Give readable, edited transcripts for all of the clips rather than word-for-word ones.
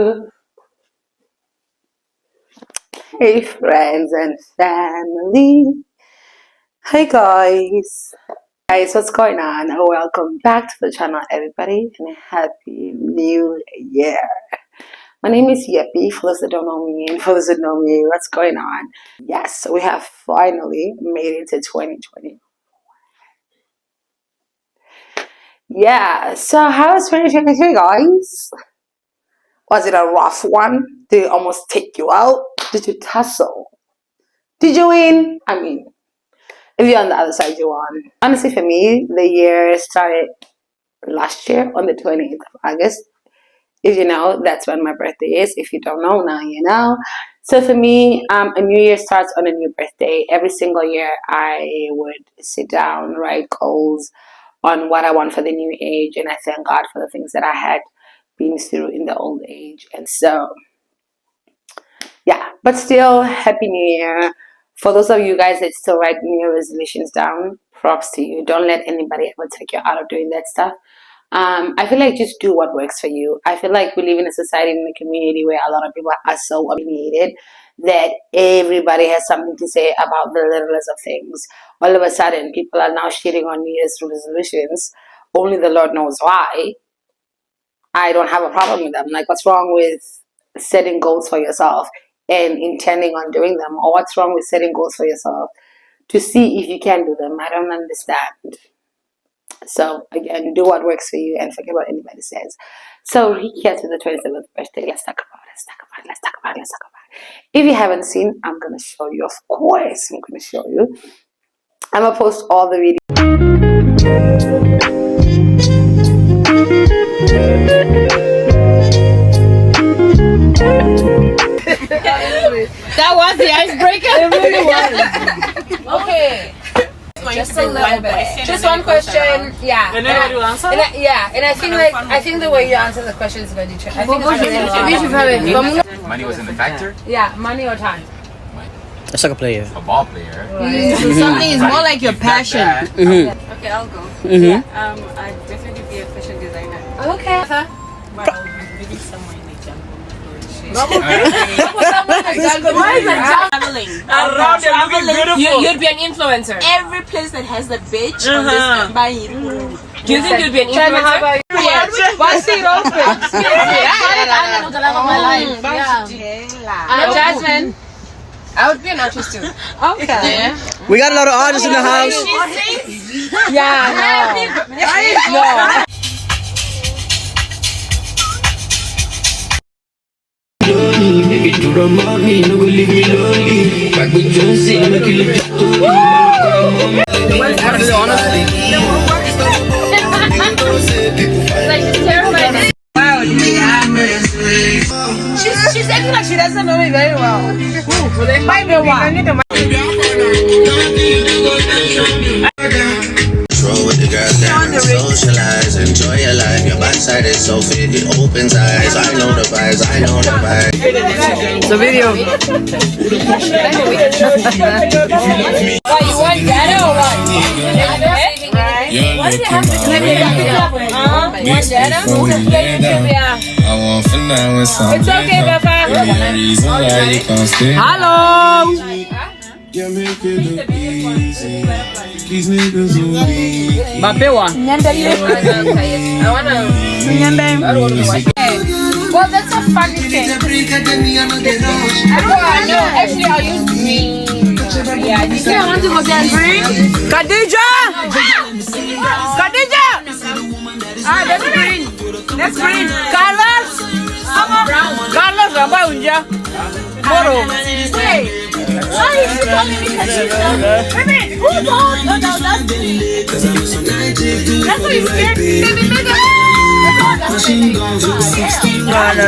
Hey friends and family. Hi guys. Guys, what's going on? Welcome back to the channel everybody and happy new year. My name is Yeppy, for those that don't know me and for those that know me, what's going on? Yes, we have finally made it to 2020. Yeah, so how was 2023 guys? Was it a rough one? Did it almost take you out? Did you tussle? Did you win? I mean, if you're on the other side, you won. Honestly, for me, the year started last year on the 28th of August. If you know, that's when my birthday is. If you don't know, now you know. So for me, a new year starts on a new birthday. Every single year, I would sit down, write goals on what I want for the new age, and I thank God for the things that I had been through in the old age. And so, yeah, but still, Happy New Year. For those of you guys that still write New Year resolutions down, props to you. Don't let anybody ever take you out of doing that stuff. I feel like just do what works for you. I feel like we live in a society, in a community where a lot of people are so opinionated that everybody has something to say about the littlest of things. All of a sudden, people are now shitting on New Year's resolutions. Only the Lord knows why. I don't have a problem with them. Like, what's wrong with setting goals for yourself and intending on doing them? Or what's wrong with setting goals for yourself to see if you can do them? I don't understand. So again, do what works for you and forget what anybody says. So here to the 27th birthday. Let's talk about it. If you haven't seen, I'm gonna show you. Of course, I'm gonna show you. I'm gonna post all the videos. That was the icebreaker. It really was. Okay. Just a little bit. Just one question. Yeah. And then you answer? And I think the way you answer the question is very different. I think it's Money was in the factor? yeah, money or time. A soccer player. A ball player. So something is more like your passion. Okay, I'll go. Mm-hmm. I'd definitely be a fashion designer. Okay. But I'll be living somewhere in the jungle. Traveling. Around there looking beautiful. You'd be an influencer. Every place that has the beach on this buying. Do you think you'd be an influencer? What's it open? Jasmine. I would be an artist too. Okay. We got a lot of artists in the house. Yeah, no. Baby, do the mommy, no go leave me lonely. Back with Jonesy, make you look to She's acting like she doesn't know me very well. Buy me one. Roll with the girls down and socialize, enjoy your life. Your backside is so fit, it opens eyes. I know the vibes, I know the vibes. The video. What, you want data or what? What do you have to claim it up? You want data? I want for now and something. It's okay, Papa. Hello. Yeah, make it look easy. These niggas will be. Bapewa. I wanna well, that's a funny thing. I know. Actually, I'll use green. Yeah, you see, I want to go there green. Khadija. Ah, that's green. That's green. Carlos. Carlos, apa unja? Moro. Wait. Why is she calling me Khadija? Wait a minute. Who's on? No, that's green. That's what you scared me. Baby. Machine guns with 16. What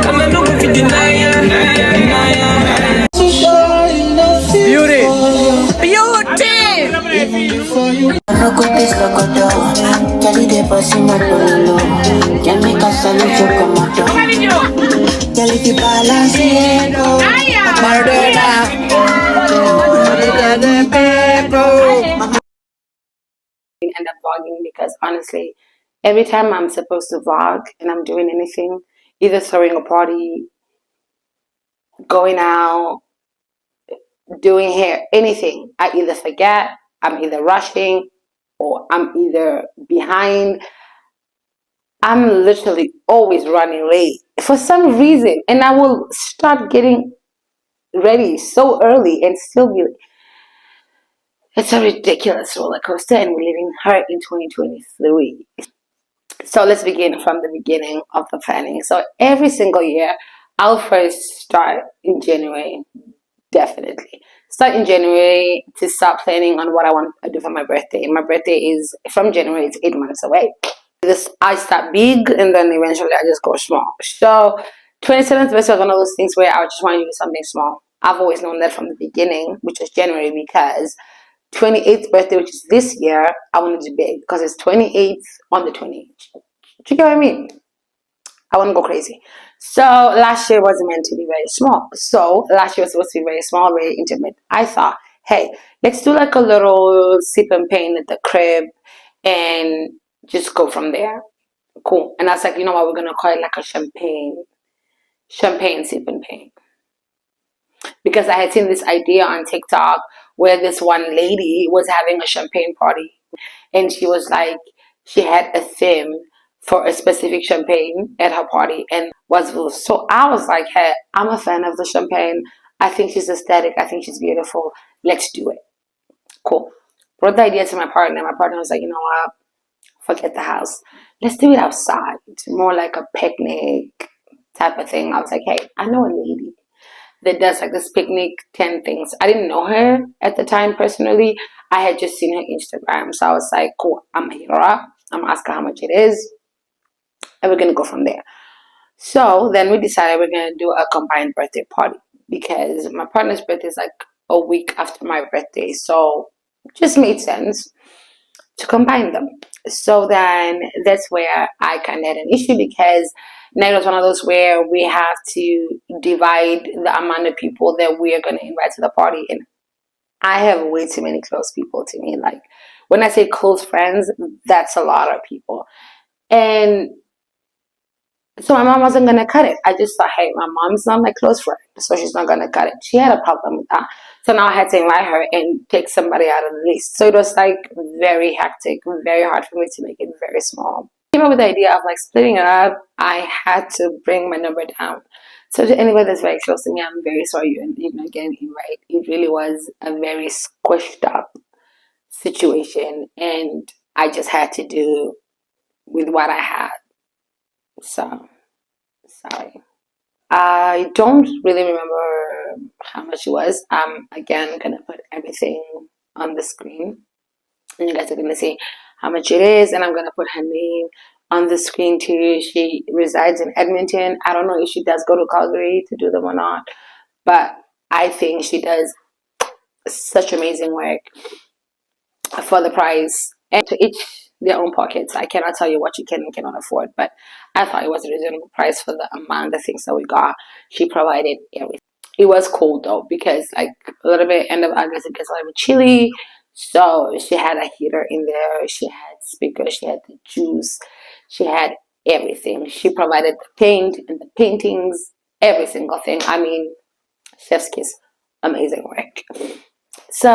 Come and look if you deny it. Beauty. Loco this loco do, Charlie de Passimo Pololo, can make us a little comodo. Charlie the balance, End up vlogging because honestly, every time I'm supposed to vlog and I'm doing anything, either throwing a party, going out, doing hair, anything, I either forget, I'm either rushing, or I'm either behind. I'm literally always running late for some reason, and I will start getting ready so early and still be like, it's a ridiculous roller coaster, and we're leaving her in 2023. So let's begin from the beginning of the planning. So every single year, I'll first start in January, definitely. Start in January to start planning on what I want to do for my birthday. My birthday is from January, it's 8 months away. I start big and then eventually I just go small. So 27th birthday was one of those things where I just wanted to do something small. I've always known that from the beginning, which was January, because 28th birthday, which is this year, I want to do big because it's 28th on the 28th. Do you get what I mean? I want to go crazy. So last year wasn't meant to be very small. So last year was supposed to be very small, very intimate. I thought, hey, let's do like a little sip and paint at the crib and just go from there. Cool. And I was like, you know what, we're going to call it like a champagne sip and paint. Because I had seen this idea on TikTok where this one lady was having a champagne party. And she was like, she had a theme for a specific champagne at her party and was so I was like, hey, I'm a fan of the champagne. I think she's aesthetic. I think she's beautiful. Let's do it. Cool. Brought the idea to my partner. My partner was like, you know what? Forget the house. Let's do it outside. More like a picnic type of thing. I was like, hey, I know a lady that does like this picnic tent things. I didn't know her at the time personally. I had just seen her Instagram. So I was like, cool, I'm gonna hit her up. I'm gonna ask her how much it is. And we're gonna go from there. So then we decided we're gonna do a combined birthday party because my partner's birthday is like a week after my birthday. So it just made sense to combine them. So then that's where I kind of had an issue because now it was one of those where we have to divide the amount of people that we are going to invite to the party. And I have way too many close people to me. Like when I say close friends, that's a lot of people. And so my mom wasn't going to cut it. I just thought, hey, my mom's not my close friend, so she's not going to cut it. She had a problem with that. So now I had to invite her and take somebody out of the list. So it was like very hectic, very hard for me to make it very small. I came up with the idea of like splitting it up. I had to bring my number down. So to anybody that's very close to me, I'm very sorry you're not getting an invite. It really was a very squished up situation, and I just had to do with what I had. So, sorry. I don't really remember how much it was. Again, gonna put everything on the screen, and you guys are gonna see how much it is. And I'm gonna put her name on the screen too. She resides in Edmonton. I don't know if she does go to Calgary to do them or not, but I think she does such amazing work for the price, and to each their own pockets. I cannot tell you what you can and cannot afford, but I thought it was a reasonable price for the amount of things that we got. She provided everything. It was cold though because like a little bit end of August it gets a little bit chilly, so she had a heater in there. She had speakers. She had the juice. She had everything. She provided the paint and the paintings, every single thing. I mean, chef's kiss, amazing work. So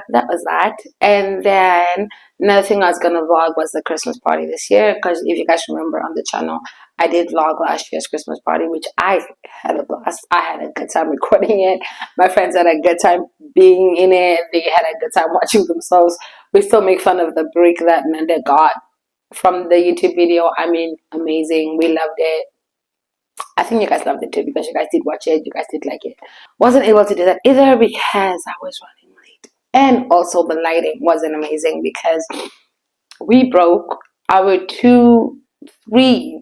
that was that. And then another thing I was gonna vlog was the Christmas party this year, because if you guys remember on the channel, I did vlog last year's Christmas party, which I had a blast. I had a good time recording it. My friends had a good time being in it. They had a good time watching themselves. We still make fun of the brick that Nanda got from the YouTube video. I mean, amazing. We loved it. I think you guys loved it too because you guys did watch it. You guys did like it. Wasn't able to do that either because I was running late. And also the lighting wasn't amazing because we broke our three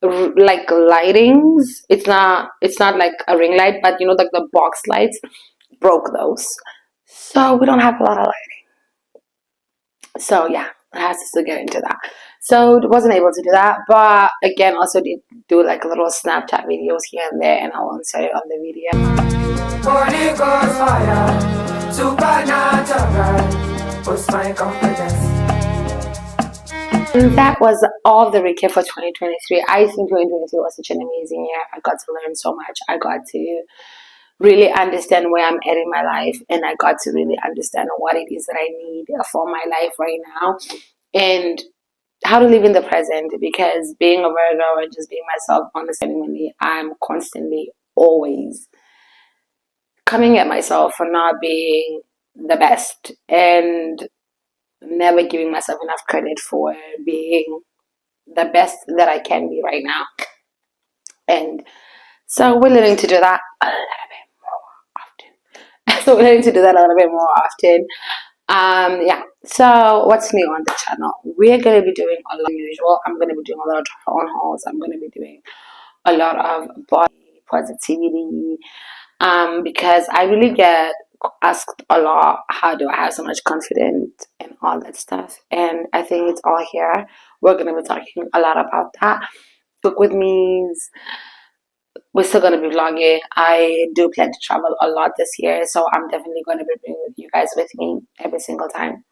like lightings. It's not like a ring light, but like the box lights, broke those. So we don't have a lot of light. So yeah, I had to still get into that. So wasn't able to do that, but again, also did do like little Snapchat videos here and there, and I'll insert it on the video. Holy Ghost fire, supernatural, boost my confidence. And that was all the recap for 2023. I think 2023 was such an amazing year. I got to learn so much. I got to really understand where I'm at in my life, and I got to really understand what it is that I need for my life right now, and how to live in the present, because being a Virgo and just being myself, honestly, I'm constantly always coming at myself for not being the best and never giving myself enough credit for being the best that I can be right now. And so we're learning to do that a little bit more often. So we're learning to do that a little bit more often. Yeah. So what's new on the channel? We're gonna be doing a lot usual. I'm gonna be doing a lot of town halls. I'm gonna be doing a lot of body positivity. Because I really get asked a lot, how do I have so much confidence and all that stuff? And I think it's all here. We're gonna be talking a lot about that. Book with me. We're still gonna be vlogging. I do plan to travel a lot this year, so I'm definitely gonna be bringing you guys with me every single time.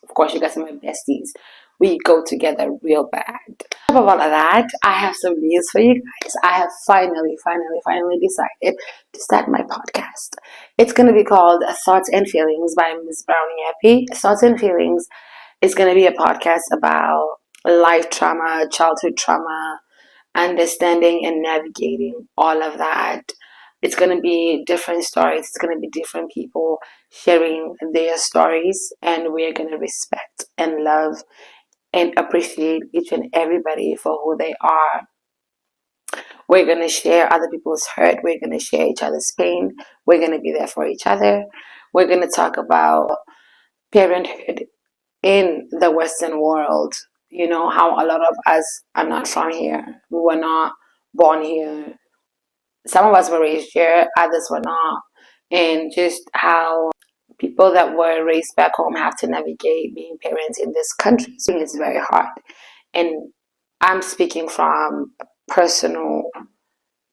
Of course, you guys are my besties. We go together real bad. On top of all of that, I have some news for you guys. I have finally decided to start my podcast. It's going to be called Thoughts and Feelings by Ms. Brownie Happy. Thoughts and Feelings is going to be a podcast about life trauma, childhood trauma, understanding and navigating all of that. It's going to be different stories. It's going to be different people sharing their stories, and we're going to respect and love and appreciate each and everybody for who they are. We're going to share other people's hurt. We're going to share each other's pain. We're going to be there for each other. We're going to talk about parenthood in the Western world. You know, how a lot of us are not from here. We were not born here. Some of us were raised here, others were not. And just how people that were raised back home have to navigate being parents in this country. So it's very hard. And I'm speaking from personal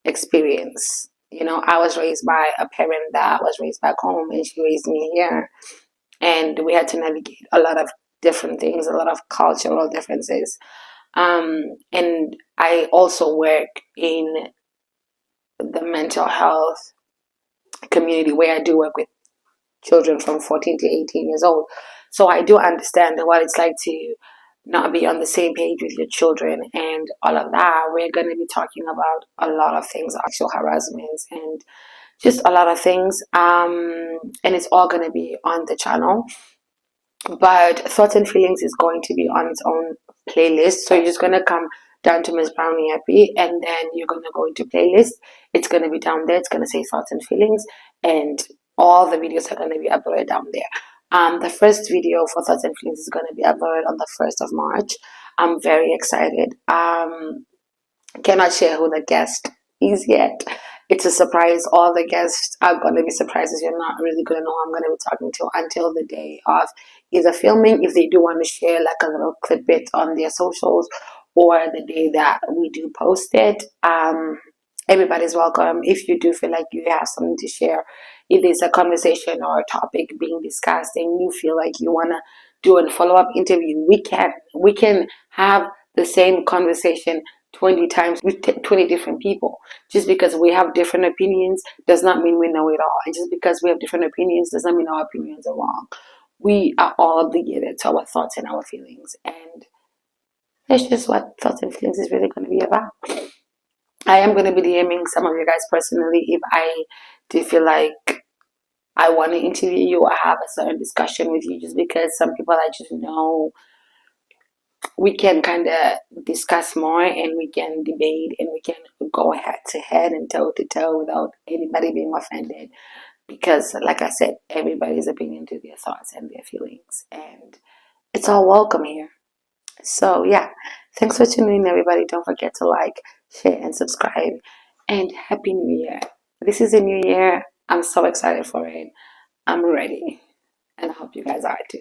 experience. You know, I was raised by a parent that was raised back home, and she raised me here. And we had to navigate a lot of different things, a lot of cultural differences. And I also work in the mental health community, where I do work with children from 14 to 18 years old. So I do understand what it's like to not be on the same page with your children and all of that. We're going to be talking about a lot of things, sexual harassment and just a lot of things. And it's all going to be on the channel. But Thoughts and Feelings is going to be on its own playlist. So you're just going to come down to Miss Brownie Happy, and then you're going to go into playlist. It's going to be down there. It's going to say Thoughts and Feelings, and all the videos are going to be uploaded down there. The first video for Thoughts and Feelings is going to be uploaded on the 1st of March. I'm very excited. Cannot share who the guest is yet. It's a surprise. All the guests are going to be surprises. You're not really going to know who I'm going to be talking to until the day of either filming, if they do want to share like a little clip bit on their socials, or the day that we do post it. Everybody's welcome. If you do feel like you have something to share, if there's a conversation or a topic being discussed and you feel like you want to do a follow-up interview, we can have the same conversation 20 times with 20 different people. Just because we have different opinions does not mean we know it all. And just because we have different opinions does not mean our opinions are wrong. We are all obligated to our thoughts and our feelings. And that's just what Thoughts and Feelings is really going to be about. I am going to be DMing some of you guys personally if I do feel like I want to interview you or have a certain discussion with you, just because some people I just know we can kind of discuss more, and we can debate, and we can go head to head and toe to toe without anybody being offended. Because, like I said, everybody's opinion to their thoughts and their feelings, and it's all welcome here. So yeah, thanks for tuning in, everybody. Don't forget to like, share, and subscribe. And Happy New Year. This is a new year. I'm so excited for it. I'm ready. And I hope you guys are too.